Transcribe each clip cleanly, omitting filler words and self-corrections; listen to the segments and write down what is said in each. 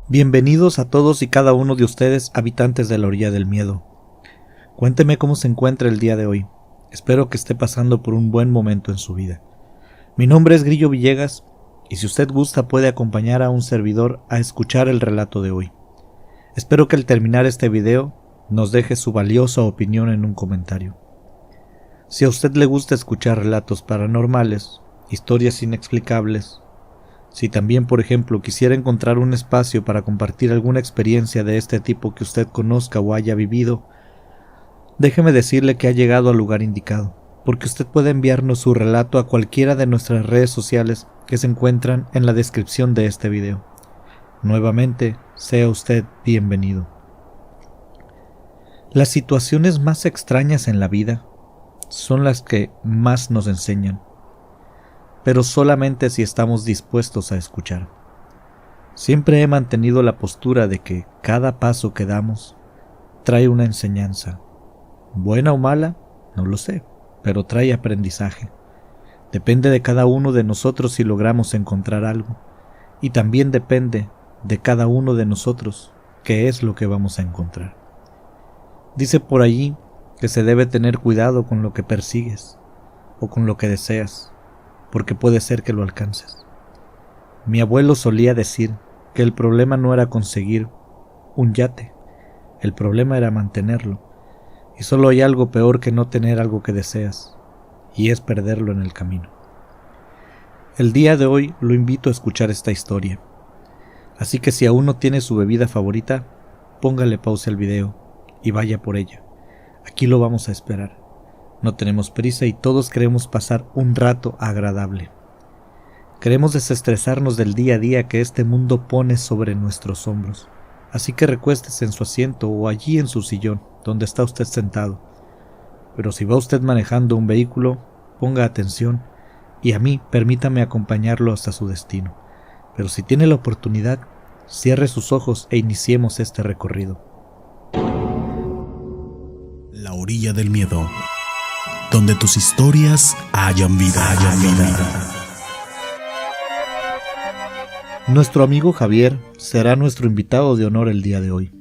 Bienvenidos a todos y cada uno de ustedes, habitantes de la orilla del miedo. Cuénteme cómo se encuentra el día de hoy. Espero que esté pasando por un buen momento en su vida. Mi nombre es Grillo Villegas y si usted gusta puede acompañar a un servidor a escuchar el relato de hoy. Espero que al terminar este video nos deje su valiosa opinión en un comentario. Si a usted le gusta escuchar relatos paranormales, historias inexplicables, si también, por ejemplo, quisiera encontrar un espacio para compartir alguna experiencia de este tipo que usted conozca o haya vivido, déjeme decirle que ha llegado al lugar indicado, porque usted puede enviarnos su relato a cualquiera de nuestras redes sociales que se encuentran en la descripción de este video. Nuevamente, sea usted bienvenido. Las situaciones más extrañas en la vida son las que más nos enseñan, pero solamente si estamos dispuestos a escuchar. Siempre he mantenido la postura de que cada paso que damos trae una enseñanza. Buena o mala, no lo sé, pero trae aprendizaje. Depende de cada uno de nosotros si logramos encontrar algo, y también depende de cada uno de nosotros qué es lo que vamos a encontrar. Dice por allí que se debe tener cuidado con lo que persigues o con lo que deseas, porque puede ser que lo alcances. Mi abuelo solía decir que el problema no era conseguir un yate, el problema era mantenerlo, y solo hay algo peor que no tener algo que deseas, y es perderlo en el camino. El día de hoy lo invito a escuchar esta historia, así que si aún no tiene su bebida favorita, póngale pausa al video y vaya por ella. Aquí lo vamos a esperar. No tenemos prisa y todos queremos pasar un rato agradable. Queremos desestresarnos del día a día que este mundo pone sobre nuestros hombros. Así que recuéstese en su asiento o allí en su sillón, donde está usted sentado. Pero si va usted manejando un vehículo, ponga atención y a mí permítame acompañarlo hasta su destino. Pero si tiene la oportunidad, cierre sus ojos e iniciemos este recorrido. La orilla del miedo, donde tus historias hayan vida. Nuestro amigo Javier será nuestro invitado de honor el día de hoy.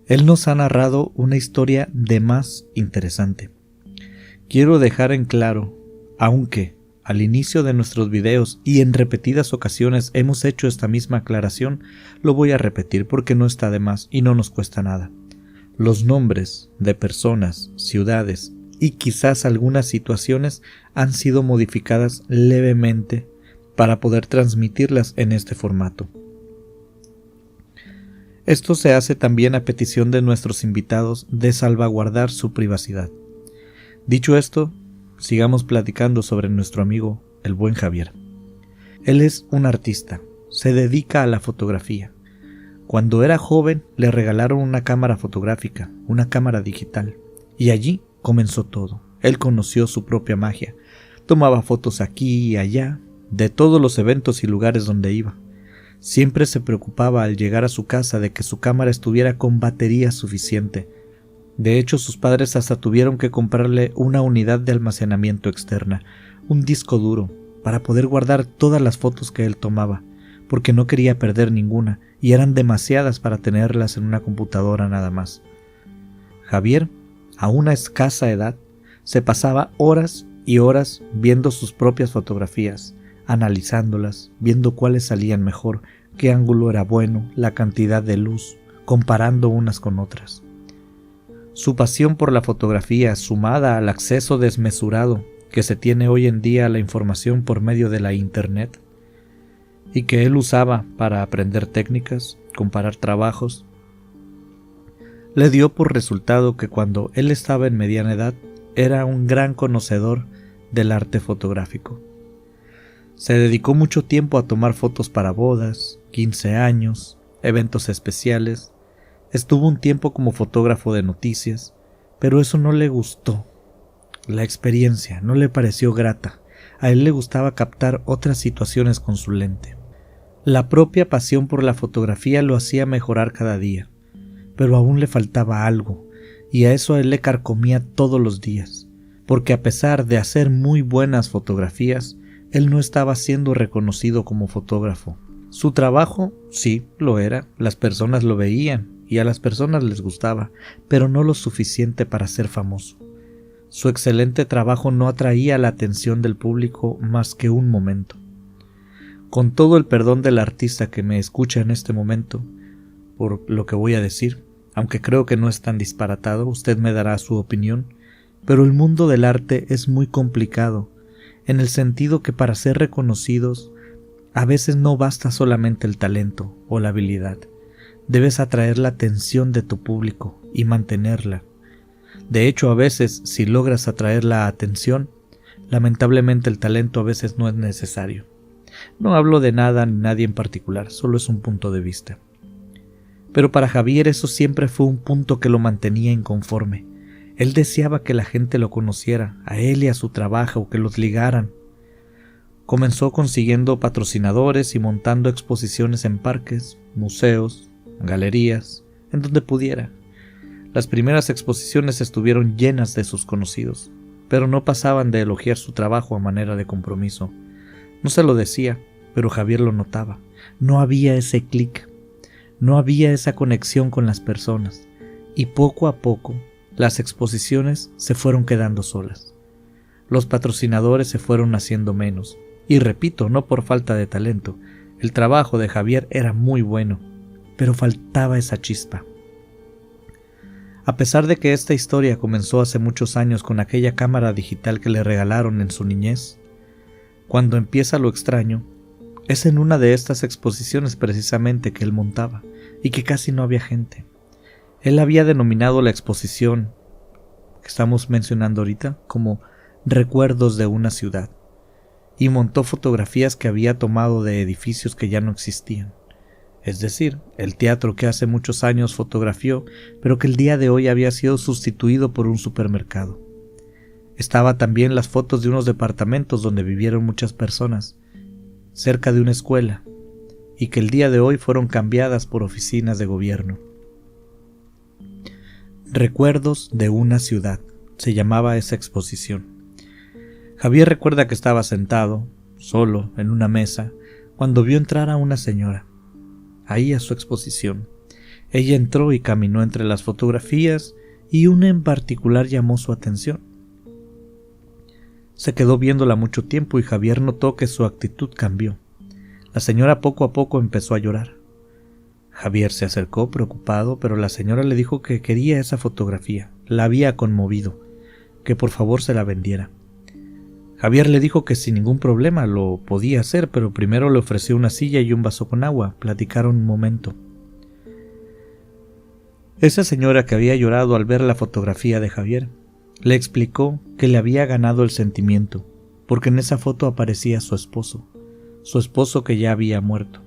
Él nos ha narrado una historia de más interesante. Quiero dejar en claro, aunque al inicio de nuestros videos y en repetidas ocasiones hemos hecho esta misma aclaración, lo voy a repetir porque no está de más y no nos cuesta nada. Los nombres de personas, ciudades y quizás algunas situaciones han sido modificadas levemente para poder transmitirlas en este formato. Esto se hace también a petición de nuestros invitados de salvaguardar su privacidad. Dicho esto, sigamos platicando sobre nuestro amigo, el buen Javier. Él es un artista, se dedica a la fotografía. Cuando era joven le regalaron una cámara fotográfica, una cámara digital, y allí comenzó todo. Él conoció su propia magia, tomaba fotos aquí y allá, de todos los eventos y lugares donde iba. Siempre se preocupaba al llegar a su casa de que su cámara estuviera con batería suficiente. De hecho, sus padres hasta tuvieron que comprarle una unidad de almacenamiento externa, un disco duro, para poder guardar todas las fotos que él tomaba, porque no quería perder ninguna, y eran demasiadas para tenerlas en una computadora nada más. Javier, a una escasa edad, se pasaba horas y horas viendo sus propias fotografías, analizándolas, viendo cuáles salían mejor, qué ángulo era bueno, la cantidad de luz, comparando unas con otras. Su pasión por la fotografía, sumada al acceso desmesurado que se tiene hoy en día a la información por medio de la Internet, y que él usaba para aprender técnicas, comparar trabajos, le dio por resultado que cuando él estaba en mediana edad era un gran conocedor del arte fotográfico. Se dedicó mucho tiempo a tomar fotos para bodas, 15 años, eventos especiales. Estuvo un tiempo como fotógrafo de noticias, pero eso no le gustó. La experiencia no le pareció grata. A él le gustaba captar otras situaciones con su lente. La propia pasión por la fotografía lo hacía mejorar cada día, pero aún le faltaba algo, y a eso él le carcomía todos los días, porque a pesar de hacer muy buenas fotografías, él no estaba siendo reconocido como fotógrafo. Su trabajo, sí, lo era, las personas lo veían y a las personas les gustaba, pero no lo suficiente para ser famoso. Su excelente trabajo no atraía la atención del público más que un momento. Con todo el perdón del artista que me escucha en este momento, por lo que voy a decir, aunque creo que no es tan disparatado, usted me dará su opinión, pero el mundo del arte es muy complicado, en el sentido que para ser reconocidos, a veces no basta solamente el talento o la habilidad. Debes atraer la atención de tu público y mantenerla. De hecho, a veces, si logras atraer la atención, lamentablemente el talento a veces no es necesario. No hablo de nada ni nadie en particular, solo es un punto de vista. Pero para Javier eso siempre fue un punto que lo mantenía inconforme. Él deseaba que la gente lo conociera, a él y a su trabajo, que los ligaran. Comenzó consiguiendo patrocinadores y montando exposiciones en parques, museos, galerías, en donde pudiera. Las primeras exposiciones estuvieron llenas de sus conocidos, pero no pasaban de elogiar su trabajo a manera de compromiso. No se lo decía, pero Javier lo notaba. No había ese clic, no había esa conexión con las personas, y poco a poco las exposiciones se fueron quedando solas. Los patrocinadores se fueron haciendo menos, y repito, no por falta de talento. El trabajo de Javier era muy bueno, pero faltaba esa chispa. A pesar de que esta historia comenzó hace muchos años con aquella cámara digital que le regalaron en su niñez, cuando empieza lo extraño, es en una de estas exposiciones precisamente que él montaba, y que casi no había gente. Él había denominado la exposición que estamos mencionando ahorita como Recuerdos de una ciudad, y montó fotografías que había tomado de edificios que ya no existían. Es decir, el teatro que hace muchos años fotografió, pero que el día de hoy había sido sustituido por un supermercado. Estaba también las fotos de unos departamentos donde vivieron muchas personas, cerca de una escuela, y que el día de hoy fueron cambiadas por oficinas de gobierno. Recuerdos de una ciudad, se llamaba esa exposición. Javier recuerda que estaba sentado, solo, en una mesa, cuando vio entrar a una señora, ahí a su exposición. Ella entró y caminó entre las fotografías y una en particular llamó su atención. Se quedó viéndola mucho tiempo y Javier notó que su actitud cambió. La señora poco a poco empezó a llorar. Javier se acercó preocupado, pero la señora le dijo que quería esa fotografía, la había conmovido, que por favor se la vendiera. Javier le dijo que sin ningún problema lo podía hacer, pero primero le ofreció una silla y un vaso con agua. Platicaron un momento. Esa señora que había llorado al ver la fotografía de Javier le explicó que le había ganado el sentimiento, porque en esa foto aparecía su esposo que ya había muerto.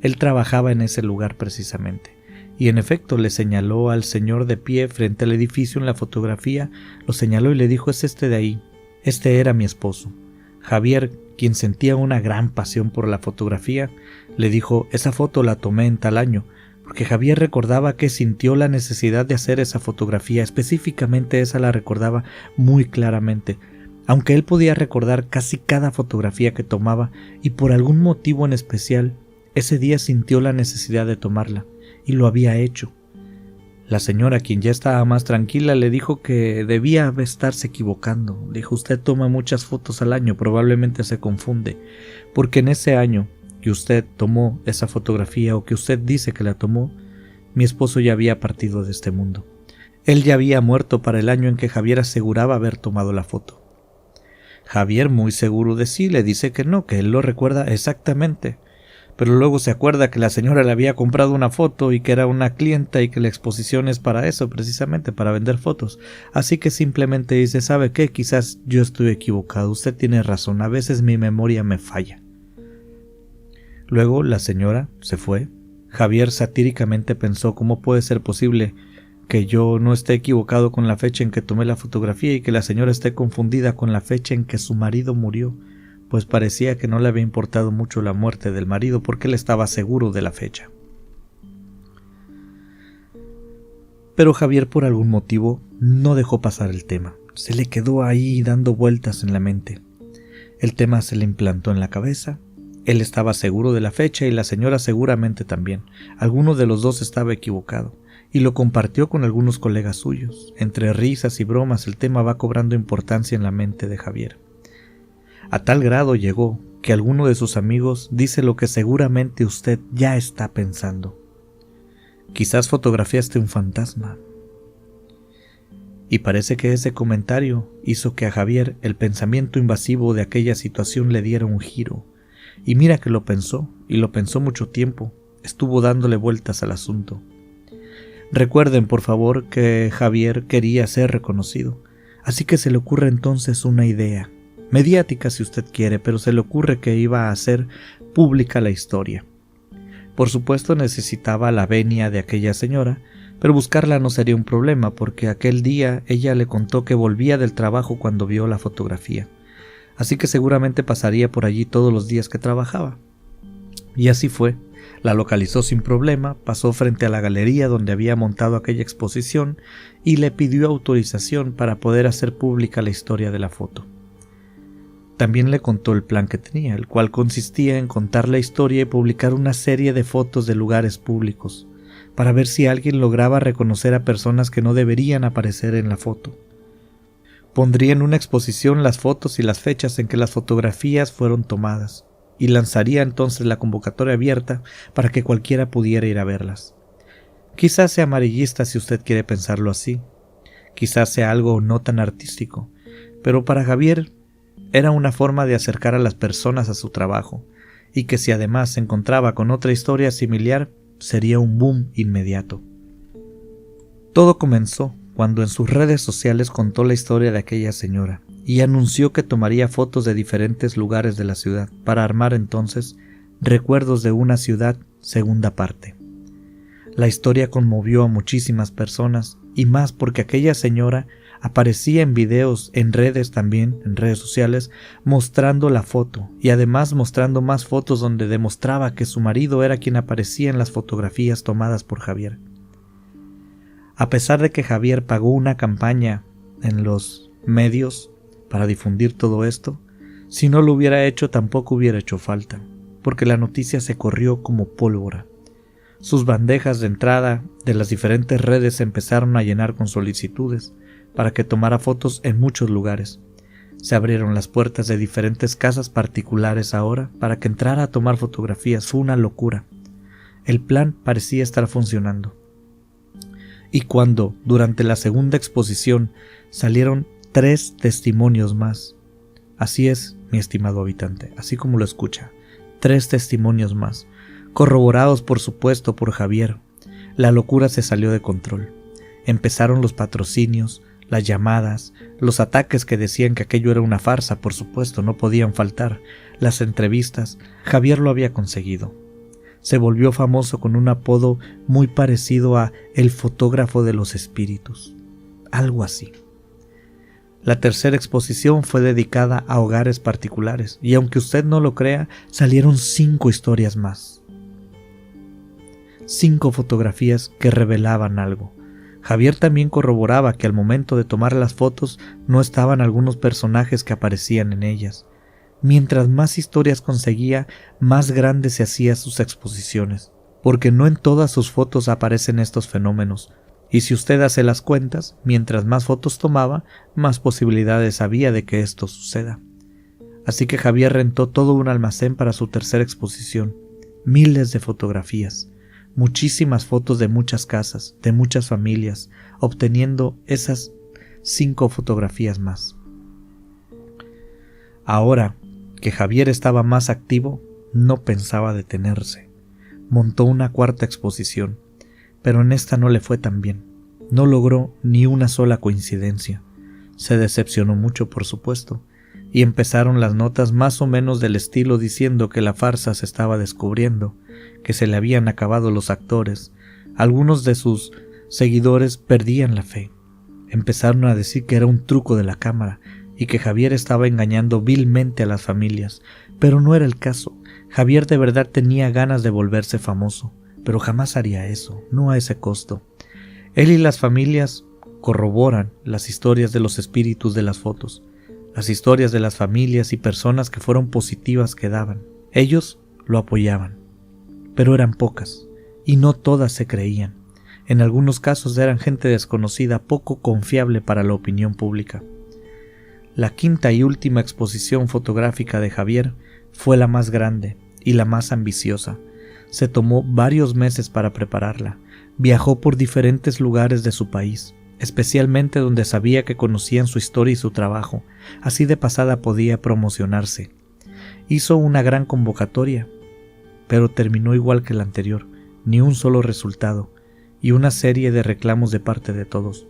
Él trabajaba en ese lugar precisamente, y en efecto le señaló al señor de pie frente al edificio en la fotografía, lo señaló y le dijo: es este de ahí. Este era mi esposo. Javier, quien sentía una gran pasión por la fotografía, le dijo: esa foto la tomé en tal año, porque Javier recordaba que sintió la necesidad de hacer esa fotografía, específicamente esa la recordaba muy claramente, aunque él podía recordar casi cada fotografía que tomaba, y por algún motivo en especial, ese día sintió la necesidad de tomarla, y lo había hecho. La señora, quien ya estaba más tranquila, le dijo que debía estarse equivocando. Le dijo: usted toma muchas fotos al año, probablemente se confunde, porque en ese año que usted tomó esa fotografía o que usted dice que la tomó, mi esposo ya había partido de este mundo. Él ya había muerto para el año en que Javier aseguraba haber tomado la foto. Javier, muy seguro de sí, le dice que no, que él lo recuerda exactamente. Pero luego se acuerda que la señora le había comprado una foto y que era una clienta y que la exposición es para eso, precisamente para vender fotos. Así que simplemente dice: ¿sabe qué? Quizás yo estoy equivocado, usted tiene razón, a veces mi memoria me falla. Luego la señora se fue. Javier satíricamente pensó: ¿cómo puede ser posible que yo no esté equivocado con la fecha en que tomé la fotografía y que la señora esté confundida con la fecha en que su marido murió? Pues parecía que no le había importado mucho la muerte del marido porque él estaba seguro de la fecha. Pero Javier, por algún motivo, no dejó pasar el tema. Se le quedó ahí dando vueltas en la mente. El tema se le implantó en la cabeza. Él estaba seguro de la fecha y la señora seguramente también. Alguno de los dos estaba equivocado, y lo compartió con algunos colegas suyos. Entre risas y bromas el tema va cobrando importancia en la mente de Javier. A tal grado llegó que alguno de sus amigos dice lo que seguramente usted ya está pensando. Quizás fotografiaste un fantasma. Y parece que ese comentario hizo que a Javier el pensamiento invasivo de aquella situación le diera un giro. Y mira que lo pensó, y lo pensó mucho tiempo. Estuvo dándole vueltas al asunto. Recuerden, por favor, que Javier quería ser reconocido. Así que se le ocurre entonces una idea. Mediática si usted quiere, pero se le ocurre que iba a hacer pública la historia. Por supuesto necesitaba la venia de aquella señora, pero buscarla no sería un problema porque aquel día ella le contó que volvía del trabajo cuando vio la fotografía, así que seguramente pasaría por allí todos los días que trabajaba. Y así fue, la localizó sin problema, pasó frente a la galería donde había montado aquella exposición y le pidió autorización para poder hacer pública la historia de la foto. También le contó el plan que tenía, el cual consistía en contar la historia y publicar una serie de fotos de lugares públicos, para ver si alguien lograba reconocer a personas que no deberían aparecer en la foto. Pondría en una exposición las fotos y las fechas en que las fotografías fueron tomadas, y lanzaría entonces la convocatoria abierta para que cualquiera pudiera ir a verlas. Quizás sea amarillista si usted quiere pensarlo así, quizás sea algo no tan artístico, pero para Javier era una forma de acercar a las personas a su trabajo, y que si además se encontraba con otra historia similar, sería un boom inmediato. Todo comenzó cuando en sus redes sociales contó la historia de aquella señora, y anunció que tomaría fotos de diferentes lugares de la ciudad, para armar entonces Recuerdos de una ciudad, segunda parte. La historia conmovió a muchísimas personas, y más porque aquella señora aparecía en videos, en redes también, en redes sociales, mostrando la foto y además mostrando más fotos donde demostraba que su marido era quien aparecía en las fotografías tomadas por Javier. A pesar de que Javier pagó una campaña en los medios para difundir todo esto, si no lo hubiera hecho tampoco hubiera hecho falta, porque la noticia se corrió como pólvora. Sus bandejas de entrada de las diferentes redes se empezaron a llenar con solicitudes para que tomara fotos en muchos lugares. Se abrieron las puertas de diferentes casas particulares ahora para que entrara a tomar fotografías. Fue una locura. El plan parecía estar funcionando. Y cuando, durante la segunda exposición, salieron 3 testimonios más. Así es, mi estimado habitante, así como lo escucha. 3 testimonios más, corroborados por supuesto por Javier. La locura se salió de control. Empezaron los patrocinios, las llamadas, los ataques que decían que aquello era una farsa, por supuesto, no podían faltar, las entrevistas. Javier lo había conseguido. Se volvió famoso con un apodo muy parecido a el fotógrafo de los espíritus, algo así. La tercera exposición fue dedicada a hogares particulares, y aunque usted no lo crea, salieron 5 historias más. 5 fotografías que revelaban algo. Javier también corroboraba que al momento de tomar las fotos no estaban algunos personajes que aparecían en ellas. Mientras más historias conseguía, más grandes se hacían sus exposiciones, porque no en todas sus fotos aparecen estos fenómenos, y si usted hace las cuentas, mientras más fotos tomaba, más posibilidades había de que esto suceda. Así que Javier rentó todo un almacén para su tercera exposición, miles de fotografías, muchísimas fotos de muchas casas, de muchas familias, obteniendo esas 5 fotografías más. Ahora que Javier estaba más activo, no pensaba detenerse. Montó una 4ª exposición, pero en esta no le fue tan bien. No logró ni una sola coincidencia. Se decepcionó mucho, por supuesto, y empezaron las notas más o menos del estilo diciendo que la farsa se estaba descubriendo, que se le habían acabado los actores. Algunos de sus seguidores perdían la fe. Empezaron a decir que era un truco de la cámara y que Javier estaba engañando vilmente a las familias, pero no era el caso. Javier de verdad tenía ganas de volverse famoso, pero jamás haría eso, no a ese costo. Él y las familias corroboran las historias de los espíritus de las fotos, las historias de las familias y personas que fueron positivas que daban. Ellos lo apoyaban, pero eran pocas, y no todas se creían. En algunos casos eran gente desconocida, poco confiable para la opinión pública. La quinta y última exposición fotográfica de Javier fue la más grande y la más ambiciosa. Se tomó varios meses para prepararla. Viajó por diferentes lugares de su país, especialmente donde sabía que conocían su historia y su trabajo. Así de pasada podía promocionarse. Hizo una gran convocatoria, pero terminó igual que la anterior, ni un solo resultado, y una serie de reclamos de parte de todos.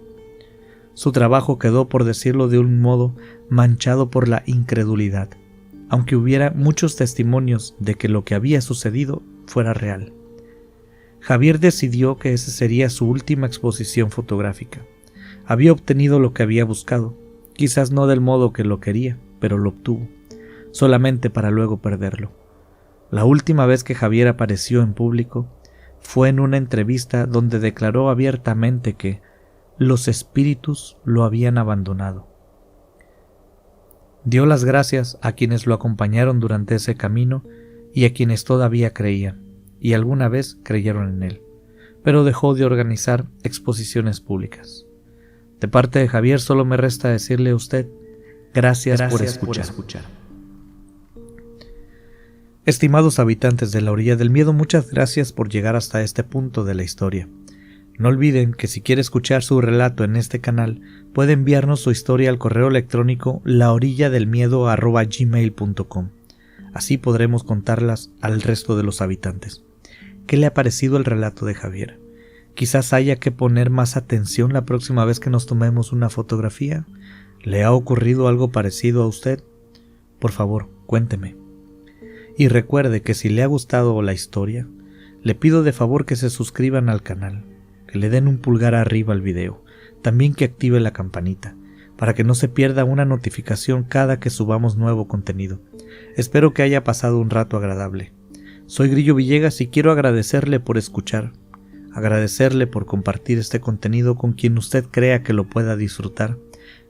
Su trabajo quedó, por decirlo de un modo, manchado por la incredulidad, aunque hubiera muchos testimonios de que lo que había sucedido fuera real. Javier decidió que esa sería su última exposición fotográfica. Había obtenido lo que había buscado, quizás no del modo que lo quería, pero lo obtuvo, solamente para luego perderlo. La última vez que Javier apareció en público fue en una entrevista donde declaró abiertamente que los espíritus lo habían abandonado. Dio las gracias a quienes lo acompañaron durante ese camino y a quienes todavía creían, y alguna vez creyeron en él, pero dejó de organizar exposiciones públicas. De parte de Javier solo me resta decirle a usted, gracias por escuchar. Estimados habitantes de la Orilla del Miedo, muchas gracias por llegar hasta este punto de la historia. No olviden que si quiere escuchar su relato en este canal, puede enviarnos su historia al correo electrónico laorilladelmiedo@gmail.com. Así podremos contarlas al resto de los habitantes. ¿Qué le ha parecido el relato de Javier? Quizás haya que poner más atención la próxima vez que nos tomemos una fotografía. ¿Le ha ocurrido algo parecido a usted? Por favor, cuénteme. Y recuerde que si le ha gustado la historia, le pido de favor que se suscriban al canal, que le den un pulgar arriba al video, también que active la campanita, para que no se pierda una notificación cada que subamos nuevo contenido. Espero que haya pasado un rato agradable. Soy Grillo Villegas y quiero agradecerle por escuchar, agradecerle por compartir este contenido con quien usted crea que lo pueda disfrutar.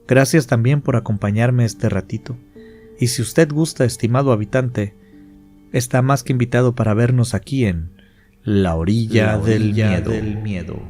Gracias también por acompañarme este ratito. Y si usted gusta, estimado habitante, está más que invitado para vernos aquí en La Orilla del Miedo.